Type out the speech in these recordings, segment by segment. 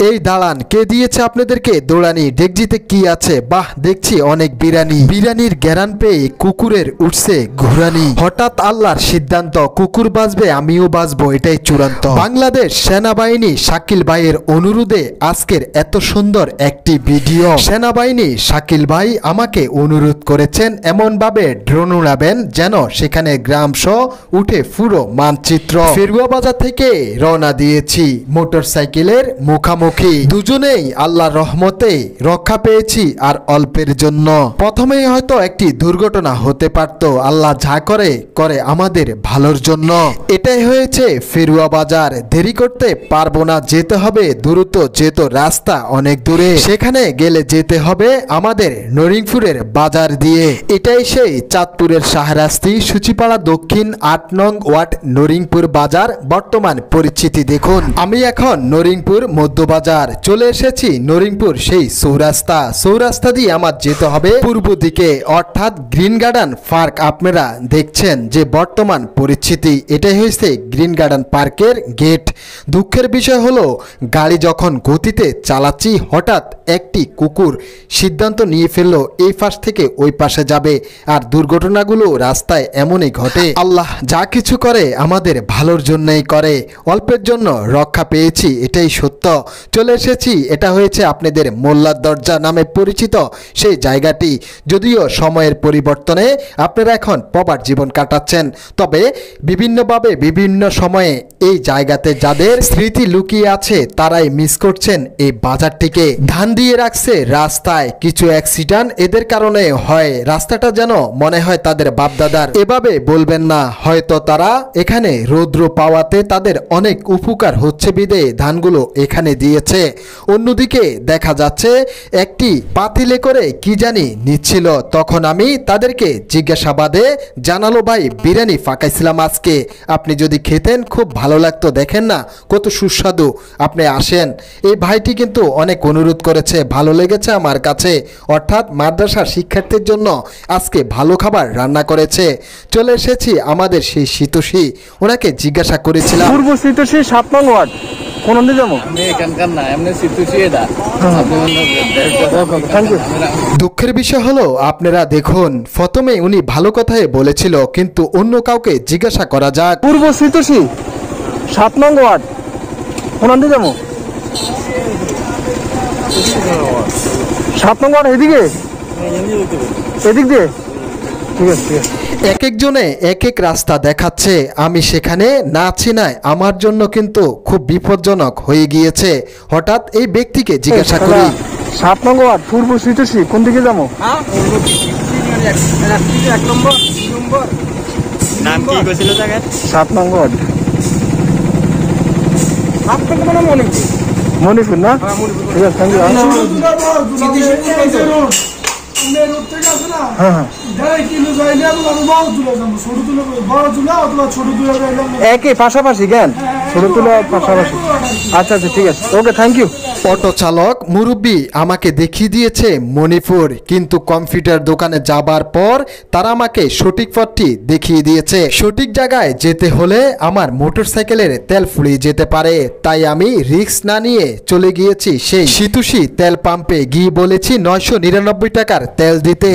এই দাঁড়ান, কে দিয়েছে আপনাদেরকে দৌড়ানি? ডেকজিতে কি আছে? বাহ, দেখছি অনেক বিরিয়ানি। বিরিয়ানির গ্যারান পেয়ে কুকুরের উঠছে ঘুরানি। হঠাৎ আল্লাহর সিদ্ধান্ত, কুকুর বাঁচবে আমিও বাঁচবো, এটাই চূড়ান্ত। বাংলাদেশ সেনাবাহিনী শাকিল ভাইয়ের অনুরোধে আজকের এত সুন্দর একটি ভিডিও। সেনাবাহিনী শাকিল ভাই আমাকে অনুরোধ করেছেন এমন ভাবে ড্রোন উড়াবেন যেন সেখানে গ্রাম সহ উঠে পুরো মানচিত্র। ফেরুয়া বাজার থেকে রওনা দিয়েছি মোটরসাইকেলের মুখামুখি। দুজনেই আল্লাহর রহমতে রক্ষা পেয়েছি আর অল্পের জন্য। প্রথমেই হয়তো একটি দুর্ঘটনা হতে পারত, আল্লাহ যা করে করে আমাদের ভালোর জন্য। এটাই হয়েছে ফেরুয়া বাজার। দেরি করতে পারবো না, যেতে হবে দ্রুত, যেহেতু রাস্তা অনেক দূরে। সেখানে গেলে যেতে হবে আমাদের নরিংপুরের বাজার দিয়ে। এটাই সেই চাঁদপুরের শাহরাস্তি সূচিপাড়া দক্ষিণ ৮ নং ওয়ার্ড নরিংপুর বাজার। বর্তমান পরিচিতি দেখুন। আমি এখন নরিংপুর মধ্যবাজার চলে এসেছি। নরিংপুর সেই চৌরাস্তা দিয়ে আমার যেতে হবে পূর্ব দিকে, অর্থাৎ গ্রিন গার্ডেন পার্ক। আপনারা দেখছেন যে বর্তমান পরিস্থিতি, এটাই হয়েছে গ্রিন গার্ডেন পার্কের গেট। দুঃখের বিষয় হলো গাড়ি যখন গতিতে চালাচ্ছি হঠাৎ একটি কুকুর সিদ্ধান্ত নিয়ে ফেললো এই পাশ থেকে ওই পাশে যাবে। আর দুর্ঘটনাগুলো রাস্তায় এমনই ঘটে। আল্লাহ যা কিছু করে আমাদের ভালোর জন্যই করে। অল্পের জন্য রক্ষা পেয়েছি, এটাই সত্য। চলে এসেছি, এটা হয়েছে আপনাদের মোল্লার দরজা নামে পরিচিত সেই জায়গাটি। যদিও সময়ের পরিবর্তনে আপনারা এখন প্রবাদ জীবন কাটাচ্ছেন, তবে বিভিন্নভাবে বিভিন্ন সময়ে এই জায়গাতে যাদের স্মৃতি লুকিয়ে আছে তারাই মিস করছেন এই বাজারটিকে। ধান দিয়ে রাখছে রাস্তায়, কিছু অ্যাক্সিডেন্ট এদের কারণে হয়। রাস্তাটা যেন মনে হয় তাদের বাপদাদার। এভাবে বলবেন না, হয়তো তারা এখানে রৌদ্র পাওয়াতে তাদের অনেক উপকার হচ্ছে বিদে ধানগুলো এখানে দিয়েছে। অন্যদিকে দেখা যাচ্ছে একটি পাতিলে করে কি জানি নিচ্ছিল। তখন আমি তাদেরকে জিজ্ঞাসাবাদে জানালো, ভাই বিরিয়ানি ফাঁকাইছিলাম আজকে, আপনি যদি খেতেন খুব ভালো লাগতো, দেখেন না কত সুস্বাদু, আপনি আসেন। এই ভাইটি কিন্তু অনেক অনুরোধ করেছে, ভালো লেগেছে আমার কাছে, অর্থাৎ মাদ্রাসার শিক্ষার্থীর জন্য আজকে ভালো খাবার রান্না করেছে। চলে এসেছি আমাদের সেই শীতোষী, ওনাকে জিজ্ঞাসা করেছিলাম পূর্ব শীতোষী ৭ নং ওয়ার্ড কোন দিকে যাবো? দুঃখের বিষয় হলো আপনারা দেখুন, প্রথমে উনি ভালো কথাই বলেছিল, কিন্তু অন্য কাউকে জিজ্ঞাসা করা যাক। পূর্ব শীতোষী ৭ নং ওয়ার্ড কোন দিকে যাবো? ৭ নং ওয়ার্ড এদিকে, এদিক দিয়ে, ঠিক আছে ঠিক আছে। এক একজনে এক এক রাস্তা দেখাচ্ছে, আমি সেখানে না চিনাই আমার জন্য কিন্তু খুব বিপজ্জনক হয়ে গিয়েছে। হঠাৎ এই ব্যক্তিকে জিজ্ঞাসা করি, ৭ নং ওয়ার্ড পূর্ব শীতোষী কোন দিকে যাবো? নাম কি কইছিল জায়গা? ৭ নং ওয়ার্ড মণিপুর না? ঠিক আছে, থ্যাংক ইউ। একই পাশাপাশি জ্ঞান, ছোট তুলা পাশাপাশি। আচ্ছা আচ্ছা ঠিক আছে, ওকে থ্যাংক ইউ। অটো চালক মুরব্বী আমাকে দেখিয়ে দিয়েছে মণিপুর, কিন্তু কম্পিউটার দোকানে যাবার পর তারা আমাকে সঠিক পথটি দেখিয়ে দিয়েছে। সঠিক জায়গায় যেতে হলে আমার মোটরসাইকেলের তেল ফুরিয়ে যেতে পারে, তাই আমি রিস্ক না নিয়ে চলে গিয়েছি সেই শীতোষী তেল পাম্পে। গিয়ে বলেছি 999 টাকার তেল দিতে।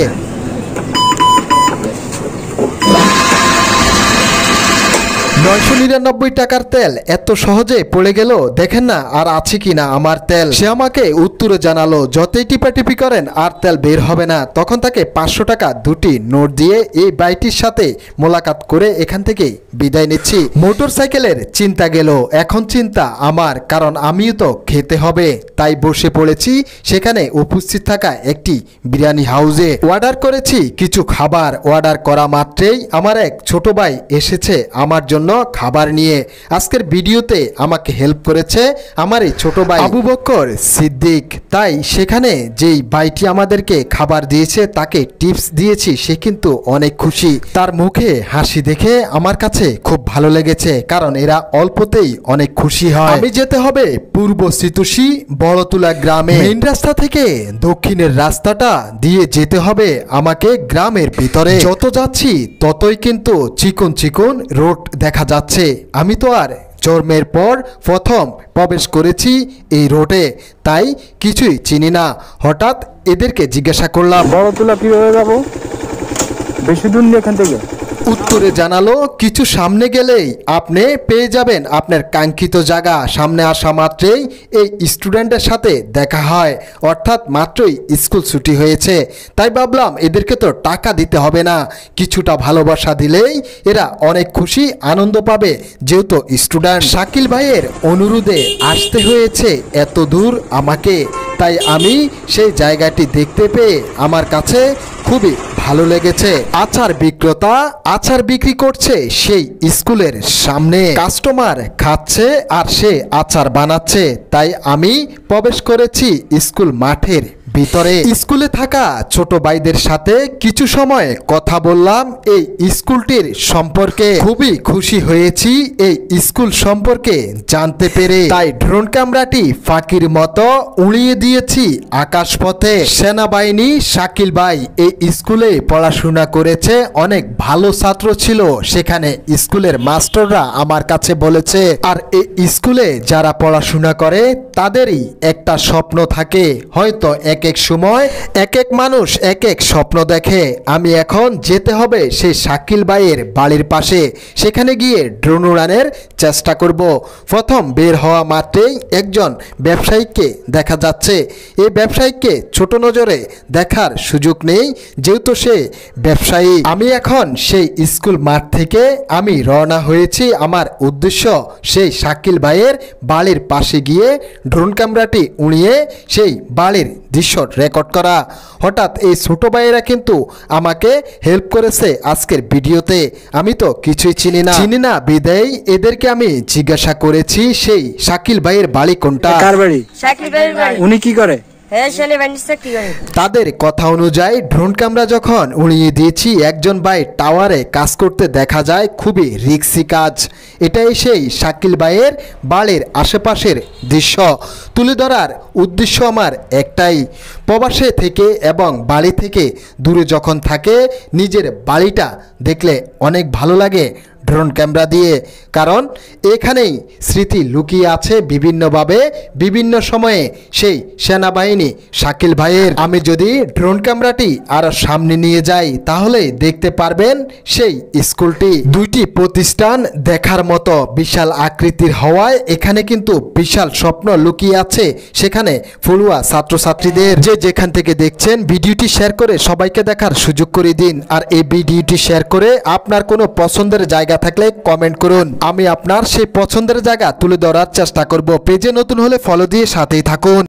999 টাকার তেল এত সহজে পড়ে গেল, দেখেন না আর আছে কিনা আমার তেল। সে আমাকে উত্তরে জানালো, যতই টিপাটিপি করেন আর তেল বের হবে না। তখন তাকে 500 টাকা দুটি নোট দিয়ে এই বাইটির সাথে মোলাকাত করে এখান থেকে বিদায় নিচ্ছি। মোটরসাইকেলের চিন্তা গেল, এখন চিন্তা আমার, কারণ আমিও তো খেতে হবে। তাই বসে পড়েছি সেখানে উপস্থিত থাকা একটি বিরিয়ানি হাউসে। অর্ডার করেছি কিছু খাবার। অর্ডার করা মাত্রেই আমার এক ছোট ভাই এসেছে আমার জন্য খাবার নিয়ে। আজকের ভিডিওতে আমাকে হেল্প করেছে আমার এই ছোট ভাই আবু বকর সিদ্দিক। তাই সেখানে যেই ভাইটি আমাদেরকে খাবার দিয়েছে তাকে টিপস দিয়েছি, সে কিন্তু অনেক খুশি। তার মুখে হাসি দেখে আমার কাছে খুব ভালো লেগেছে, কারণ এরা অল্পতেই অনেক খুশি হয়। আমি যেতে হবে পূর্ব শীতোষী বড়তুলা গ্রামে। মেইন রাস্তা থেকে দক্ষিণের রাস্তাটা দিয়ে যেতে হবে আমাকে গ্রামের ভিতরে। যত যাচ্ছি ততই কিন্তু চিকন চিকন রোড দেখা যাচ্ছে। আমি তো আর জন্মের পর প্রথম প্রবেশ করেছি এই রোডে, তাই কিছুই চিনি না। হঠাৎ এদেরকে জিজ্ঞাসা করলাম, বড়তুলা কিভাবে যাবো? বেশি দূর নেই এখান থেকে। উত্তরে জানালো, কিছু সামনে গেলেই আপনি পেয়ে যাবেন আপনার কাঙ্ক্ষিত জায়গা। সামনে আসা মাত্রই এই স্টুডেন্টের সাথে দেখা হয়, অর্থাৎ মাত্রই স্কুল ছুটি হয়েছে। তাই ভাবলাম এদেরকে তো টাকা দিতে হবে না, কিছুটা ভালোবাসা দিলেই এরা অনেক খুশি আনন্দ পাবে, যেহেতু স্টুডেন্ট। শাকিল ভাইয়ের অনুরোধে আসতে হয়েছে এত দূর আমাকে, তাই আমি সেই জায়গাটি দেখতে পেয়ে আমার কাছে খুবই ভালো লেগেছে। আচার বিক্রেতা আচার বিক্রি করছে সেই স্কুলের সামনে, কাস্টমার খাচ্ছে আর সে আচার বানাচ্ছে। তাই আমি প্রবেশ করেছি স্কুল মাঠের ভিতরে। স্কুলে থাকা ছোট ভাইদের সাথে কিছু সময় কথা বললাম এই স্কুলটির সম্পর্কে। খুবই খুশি হয়েছি এই স্কুল সম্পর্কে জানতে পেরে, তাই ড্রোন ক্যামেরাটি ফাঁকির মতো উড়িয়ে দিয়েছি আকাশপথে। সেনাবাহিনী শাকিল ভাই এই স্কুলে পড়াশোনা করেছে, অনেক ভালো ছাত্র ছিল সেখানে। স্কুলের মাস্টাররা আমার কাছে বলেছে, আর এই স্কুলে যারা পড়াশোনা করে তাদেরই একটা স্বপ্ন থাকে, হয়তো এক এক সময় এক এক মানুষ এক এক স্বপ্ন দেখে। আমি এখন যেতে হবে সেই শাকিল ভাইয়ের বাড়ির পাশে, সেখানে গিয়ে ড্রোন উড়ানের চেষ্টা করব। প্রথম বের হওয়া মাত্রই একজন ব্যবসায়ীকে দেখা যাচ্ছে। এই ব্যবসায়ীকে ছোট নজরে দেখার সুযোগ নেই, যেহেতু সে ব্যবসায়ী। আমি এখন সেই স্কুল মাঠ থেকে আমি রওনা হয়েছি। আমার উদ্দেশ্য সেই শাকিল ভাইয়ের বাড়ির পাশে গিয়ে ড্রোন ক্যামেরাটি উড়িয়ে সেই বাড়ির দৃশ্য রেকর্ড করা। হঠাৎ এই ছোট ভাইয়েরা কিন্তু আমাকে হেল্প করেছে আজকের ভিডিওতে। আমি তো কিছুই চিনি না বিদায় এদেরকে আমি জিজ্ঞাসা করেছি সেই শাকিল ভাইয়ের বাড়ি কোনটা। কার বাড়ি? শাকিল ভাইয়ের বাড়ি। উনি কি করে? তাদের কথা অনুযায়ী ড্রোন ক্যামেরা যখন উড়িয়ে দিয়েছি, একজন ভাই টাওয়ারে কাজ করতে দেখা যায়, খুবই রিস্কি কাজ। এটাই সেই শাকিল ভাইয়ের বাড়ির আশেপাশের দৃশ্য তুলে ধরার উদ্দেশ্য আমার একটাই, প্রবাসে থেকে এবং বাড়ি থেকে দূরে যখন থাকে নিজের বাড়িটা দেখলে অনেক ভালো লাগে ড্রোন ক্যামেরা দিয়ে, কারণ এখানেই স্মৃতি লুকিয়ে আছে বিভিন্নভাবে বিভিন্ন সময়ে সেই সেনাবাহিনী শাকিল ভাইয়ের। আমি যদি ড্রোন ক্যামেরাটি আরো সামনে নিয়ে যাই তাহলে দেখতে পারবেন সেই স্কুলটি। দুইটি প্রতিষ্ঠান দেখার মতো বিশাল আকৃতির হওয়ায় এখানে কিন্তু বিশাল স্বপ্ন লুকিয়ে আছে সেখানে পড়ুয়া ছাত্রছাত্রীদের। যে যেখান থেকে দেখছেন ভিডিওটি শেয়ার করে সবাইকে দেখার সুযোগ করে দিন, আর এই ভিডিওটি শেয়ার করে আপনার কোনো পছন্দের জায়গা থাকলে কমেন্ট করুন, আমি আপনার সেই পছন্দের জায়গা তুলে ধরার চেষ্টা করব। পেজে নতুন হলে ফলো দিয়ে সাথেই থাকুন।